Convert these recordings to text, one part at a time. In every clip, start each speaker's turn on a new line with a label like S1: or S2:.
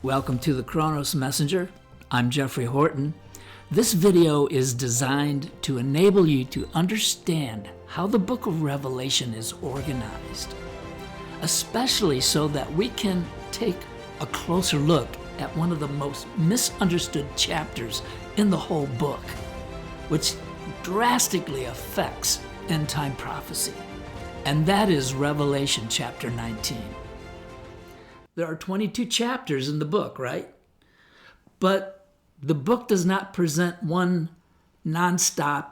S1: Welcome to the Chronos Messenger. I'm Jeffrey Horton. This video is designed to enable you to understand how the book of Revelation is organized, especially so that we can take a closer look at one of the most misunderstood chapters in the whole book, which drastically affects end-time prophecy, and that is Revelation chapter 19. There are 22 chapters in the book, right? But the book does not present one nonstop,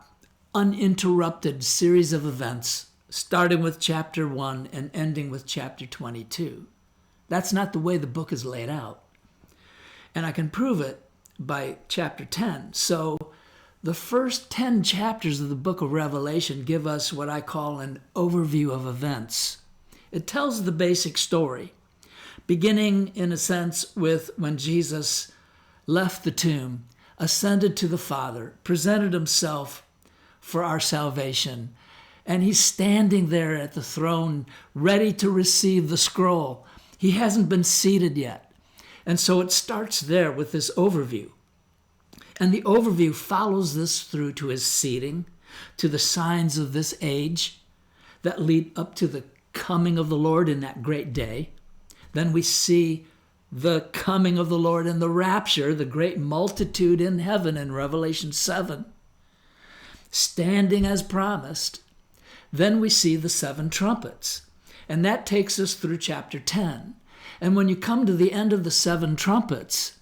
S1: uninterrupted series of events, starting with chapter 1 and ending with chapter 22. That's not the way the book is laid out. And I can prove it by chapter 10. So the first 10 chapters of the book of Revelation give us what I call an overview of events. It tells the basic story, beginning, in a sense, with when Jesus left the tomb, ascended to the Father, presented himself for our salvation, and he's standing there at the throne, ready to receive the scroll. He hasn't been seated yet. And so it starts there with this overview. And the overview follows this through to his seating, to the signs of this age that lead up to the coming of the Lord in that great day. Then we see the coming of the Lord in the rapture, the great multitude in heaven in Revelation 7, standing as promised. Then we see the 7 trumpets, and that takes us through chapter 10. And when you come to the end of the 7 trumpets,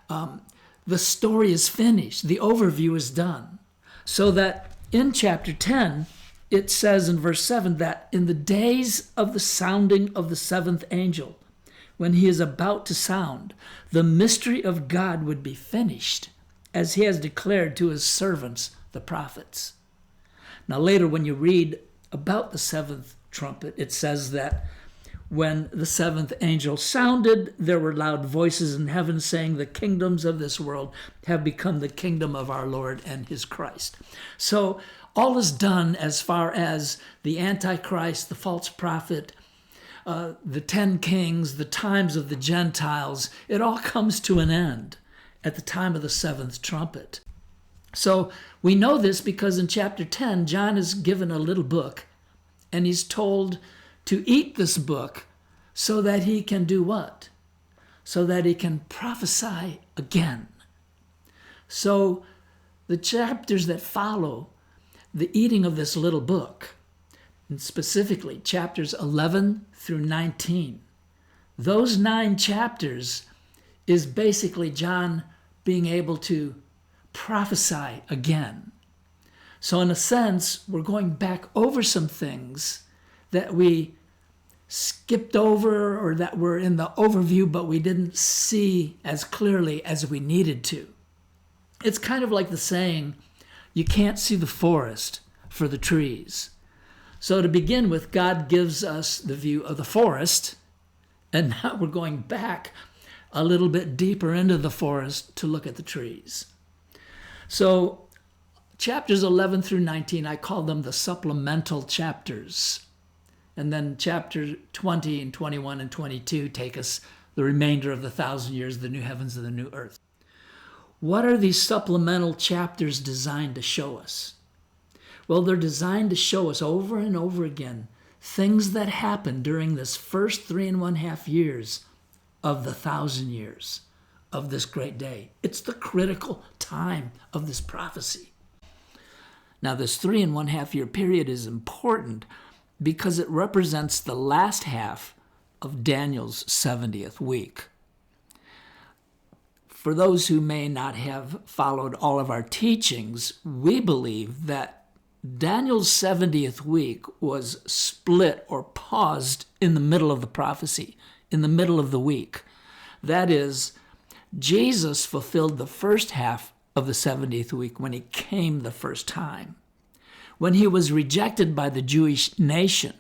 S1: the story is finished. The overview is done. So that in chapter 10, it says in verse 7 that in the days of the sounding of the 7th angel, when he is about to sound, the mystery of God would be finished, as he has declared to his servants, the prophets. Now later, when you read about the 7th trumpet, it says that when the 7th angel sounded, there were loud voices in heaven saying, the kingdoms of this world have become the kingdom of our Lord and his Christ. So all is done as far as the Antichrist, the false prophet, the 10 kings, the times of the Gentiles. It all comes to an end at the time of the 7th trumpet. So we know this because in chapter 10, John is given a little book, and he's told to eat this book so that he can do what? So that he can prophesy again. So the chapters that follow the eating of this little book, and specifically chapters 11 through 19, those 9 chapters is basically John being able to prophesy again. So in a sense, we're going back over some things that we skipped over or that were in the overview, but we didn't see as clearly as we needed to. It's kind of like the saying, you can't see the forest for the trees. So to begin with, God gives us the view of the forest, and now we're going back a little bit deeper into the forest to look at the trees. So chapters 11 through 19, I call them the supplemental chapters. And then chapter 20 and 21 and 22 take us the remainder of the 1,000 years, the new heavens and the new earth. What are these supplemental chapters designed to show us? Well, they're designed to show us over and over again things that happened during this first 3.5 years of the 1,000 years of this great day. It's the critical time of this prophecy. Now, this 3.5 year period is important because it represents the last half of Daniel's 70th week. For those who may not have followed all of our teachings, we believe that Daniel's 70th week was split or paused in the middle of the prophecy, in the middle of the week. That is, Jesus fulfilled the first half of the 70th week when he came the first time. When he was rejected by the Jewish nation,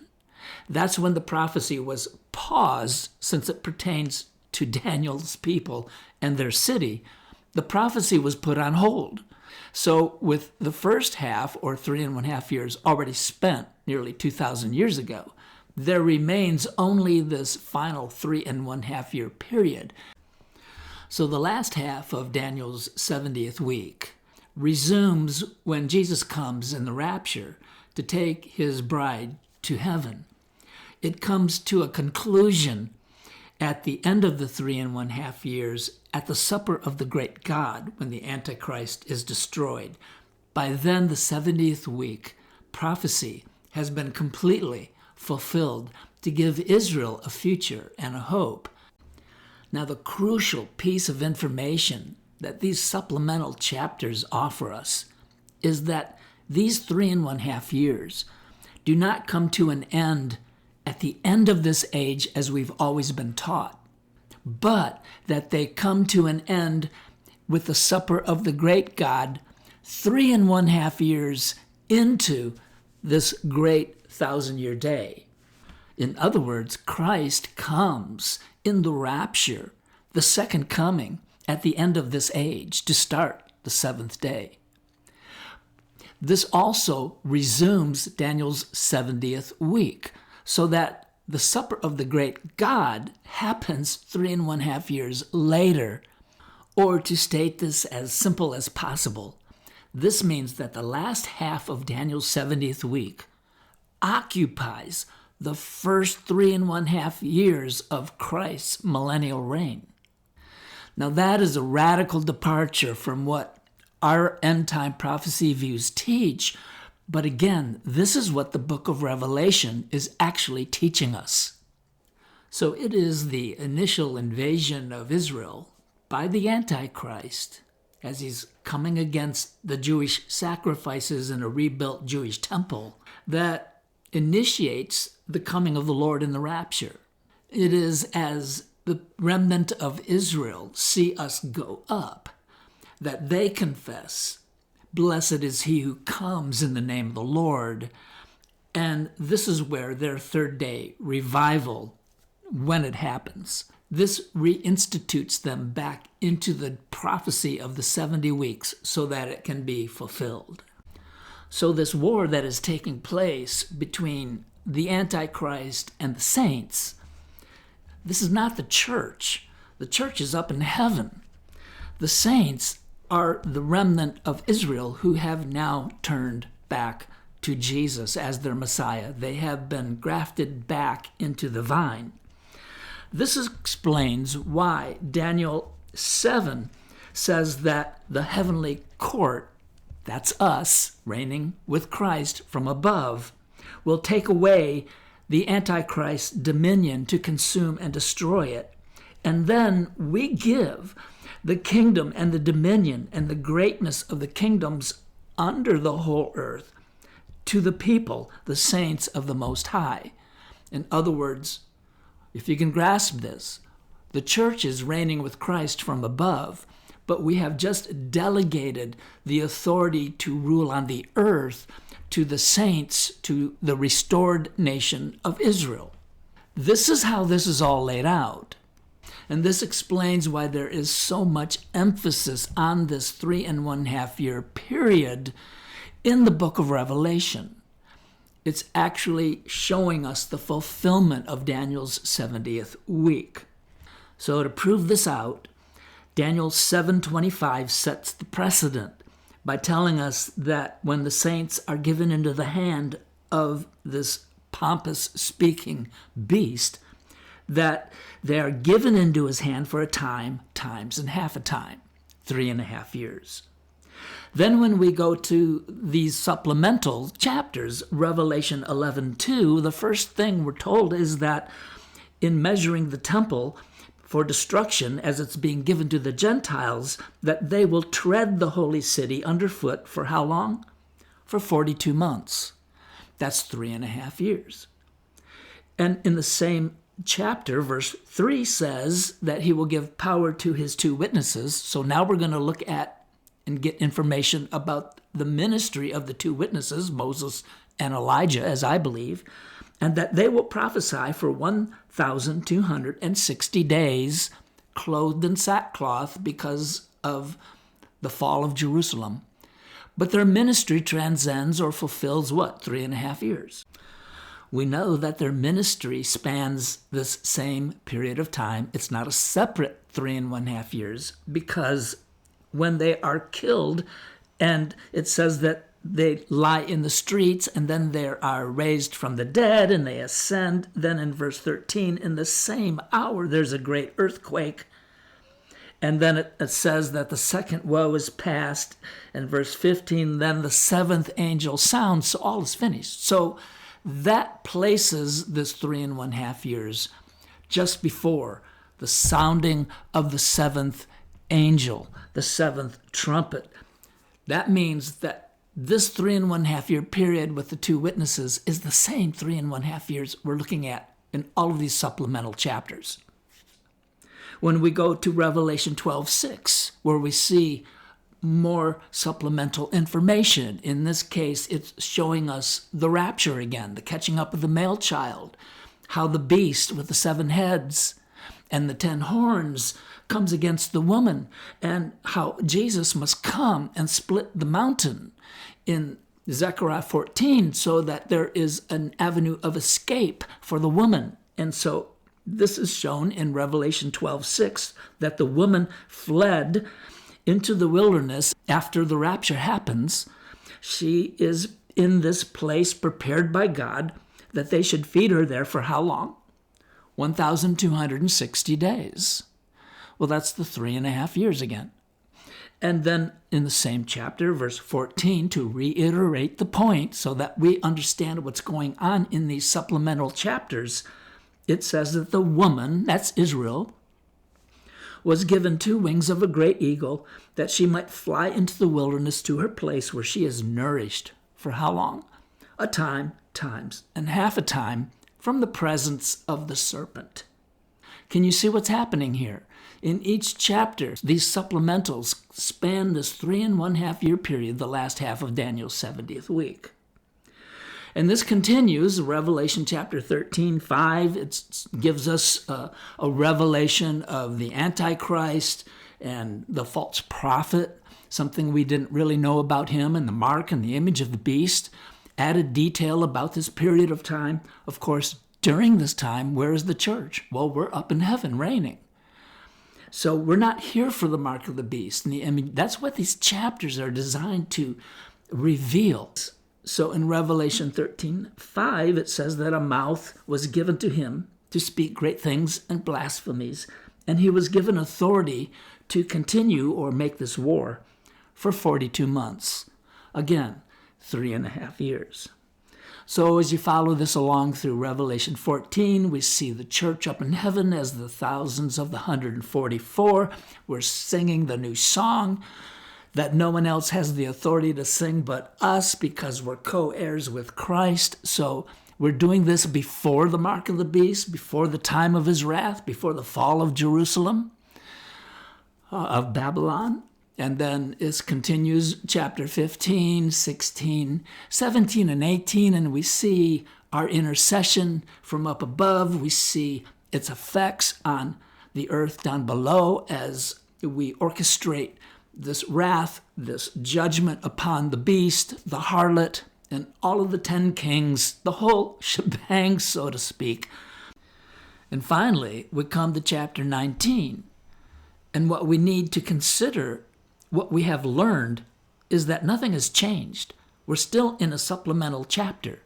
S1: that's when the prophecy was paused, since it pertains to Daniel's people and their city. The prophecy was put on hold. So with the first half, or 3.5 years, already spent nearly 2,000 years ago, there remains only this final 3.5 year period. So the last half of Daniel's 70th week resumes when Jesus comes in the rapture to take his bride to heaven. It comes to a conclusion at the end of the 3.5 years at the supper of the great God when the Antichrist is destroyed. By then, the 70th week prophecy has been completely fulfilled to give Israel a future and a hope. Now, the crucial piece of information that these supplemental chapters offer us is that these 3.5 years do not come to an end at the end of this age as we've always been taught, but that they come to an end with the supper of the great God 3.5 years into this great 1,000-year day. In other words, Christ comes in the rapture, the second coming, at the end of this age to start the 7th day. This also resumes Daniel's 70th week, so that the supper of the great God happens 3.5 years later. Or to state this as simple as possible, this means that the last half of Daniel's 70th week occupies the first 3.5 years of Christ's millennial reign. Now that is a radical departure from what our end-time prophecy views teach, but again, this is what the book of Revelation is actually teaching us. So it is the initial invasion of Israel by the Antichrist as he's coming against the Jewish sacrifices in a rebuilt Jewish temple that initiates the coming of the Lord in the rapture. It is as the remnant of Israel see us go up that they confess, "Blessed is he who comes in the name of the Lord." And this is where their third day revival, when it happens, this reinstitutes them back into the prophecy of the 70 weeks so that it can be fulfilled. So this war that is taking place between the Antichrist and the saints, this is not the church. The church is up in heaven. The saints are the remnant of Israel who have now turned back to Jesus as their Messiah. They have been grafted back into the vine. This explains why Daniel 7 says that the heavenly court, that's us reigning with Christ from above, will take away the Antichrist's dominion to consume and destroy it. And then we give the kingdom and the dominion and the greatness of the kingdoms under the whole earth to the people, the saints of the Most High. In other words, if you can grasp this, the church is reigning with Christ from above, but we have just delegated the authority to rule on the earth to the saints, to the restored nation of Israel. This is how this is all laid out. And this explains why there is so much emphasis on this 3.5 year period in the book of Revelation. It's actually showing us the fulfillment of Daniel's 70th week. So to prove this out, Daniel 7:25 sets the precedent by telling us that when the saints are given into the hand of this pompous speaking beast, that they are given into his hand for a time, times, and half a time, 3.5 years. Then when we go to these supplemental chapters, Revelation 11:2, the first thing we're told is that in measuring the temple for destruction as it's being given to the Gentiles, that they will tread the holy city underfoot for how long? For 42 months. That's 3.5 years. And in the same chapter, verse 3 says that he will give power to his 2 witnesses. So now we're going to look at and get information about the ministry of the 2 witnesses, Moses and Elijah, as I believe, and that they will prophesy for 1,260 days, clothed in sackcloth because of the fall of Jerusalem. But their ministry transcends or fulfills what? 3.5 years. We know that their ministry spans this same period of time. It's not a separate 3.5 years, because when they are killed, and it says that they lie in the streets and then they are raised from the dead and they ascend. Then in verse 13, in the same hour, there's a great earthquake. And then it says that the second woe is past. In verse 15, then the seventh angel sounds, so all is finished. So that places this 3.5 years just before the sounding of the seventh angel, the seventh trumpet. That means that this 3.5 year period with the two witnesses is the same 3.5 years we're looking at in all of these supplemental chapters. When we go to Revelation 12:6, where we see more supplemental information, in this case, it's showing us the rapture again, the catching up of the male child, how the beast with the 7 heads and the 10 horns comes against the woman, and how Jesus must come and split the mountain in Zechariah 14 so that there is an avenue of escape for the woman. And so this is shown in Revelation 12:6, that the woman fled into the wilderness after the rapture happens. She is in this place prepared by God that they should feed her there for how long? 1,260 days. Well, that's the 3.5 years again. And then in the same chapter, verse 14, to reiterate the point so that we understand what's going on in these supplemental chapters, it says that the woman, that's Israel, was given 2 wings of a great eagle, that she might fly into the wilderness to her place where she is nourished. For how long? A time, times, and half a time from the presence of the serpent. Can you see what's happening here? In each chapter, these supplementals span this 3.5 year period, the last half of Daniel's 70th week. And this continues, Revelation chapter 13:5. It gives us a revelation of the Antichrist and the false prophet, something we didn't really know about him, and the mark and the image of the beast. Added detail about this period of time. Of course, during this time, where is the church? Well, we're up in heaven reigning. So we're not here for the mark of the beast. And the image. That's what these chapters are designed to reveal. So in Revelation 13:5, it says that a mouth was given to him to speak great things and blasphemies, and he was given authority to continue or make this war for 42 months. Again, 3.5 years. So as you follow this along through Revelation 14, we see the church up in heaven as the thousands of the 144. We're singing the new song that no one else has the authority to sing but us, because we're co-heirs with Christ. So we're doing this before the mark of the beast, before the time of his wrath, before the fall of Jerusalem, of Babylon. And then it continues chapter 15, 16, 17, and 18, and we see our intercession from up above. We see its effects on the earth down below as we orchestrate this wrath, this judgment upon the beast, the harlot, and all of the 10 kings, the whole shebang, so to speak. And finally, we come to chapter 19. And what we need to consider, what we have learned, is that nothing has changed. We're still in a supplemental chapter.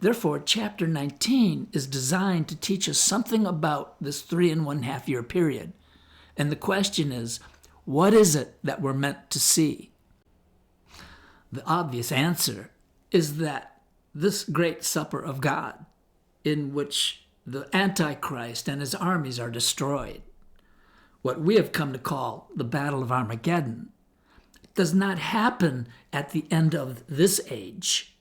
S1: Therefore, chapter 19 is designed to teach us something about this 3.5 year period. And the question is, what is it that we're meant to see? The obvious answer is that this great supper of God, in which the Antichrist and his armies are destroyed, what we have come to call the Battle of Armageddon, does not happen at the end of this age,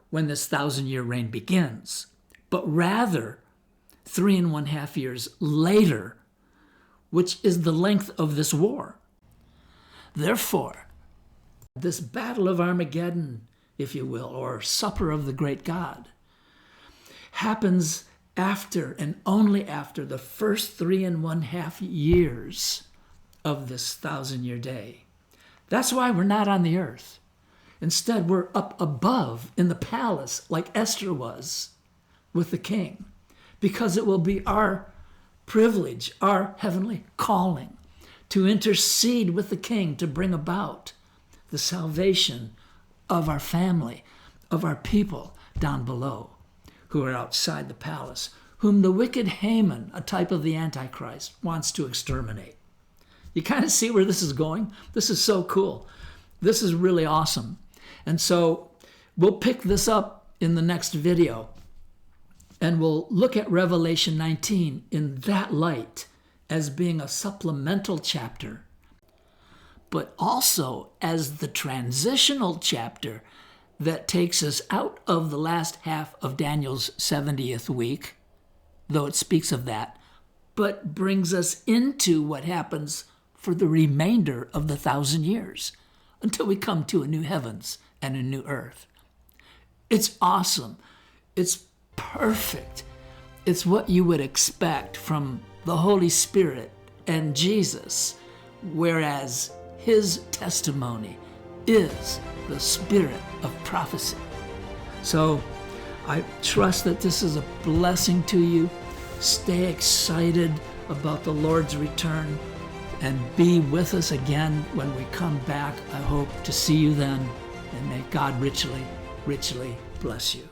S1: when this 1,000-year reign begins, but rather 3.5 years later, which is the length of this war. Therefore, this Battle of Armageddon, if you will, or Supper of the Great God, happens after and only after the first 3.5 years of this 1,000-year day. That's why we're not on the earth. Instead, we're up above in the palace like Esther was with the king, because it will be our privilege, our heavenly calling, to intercede with the king to bring about the salvation of our family, of our people down below who are outside the palace, whom the wicked Haman, a type of the Antichrist, wants to exterminate. You kind of see where this is going? This is so cool. This is really awesome. And so we'll pick this up in the next video, and we'll look at Revelation 19 in that light as being a supplemental chapter, but also as the transitional chapter that takes us out of the last half of Daniel's 70th week, though it speaks of that, but brings us into what happens for the remainder of the 1,000 years until we come to a new heavens and a new earth. It's awesome. It's perfect. It's what you would expect from the Holy Spirit and Jesus, whereas his testimony is the spirit of prophecy. So I trust that this is a blessing to you. Stay excited about the Lord's return and be with us again when we come back. I hope to see you then, and may God richly, richly bless you.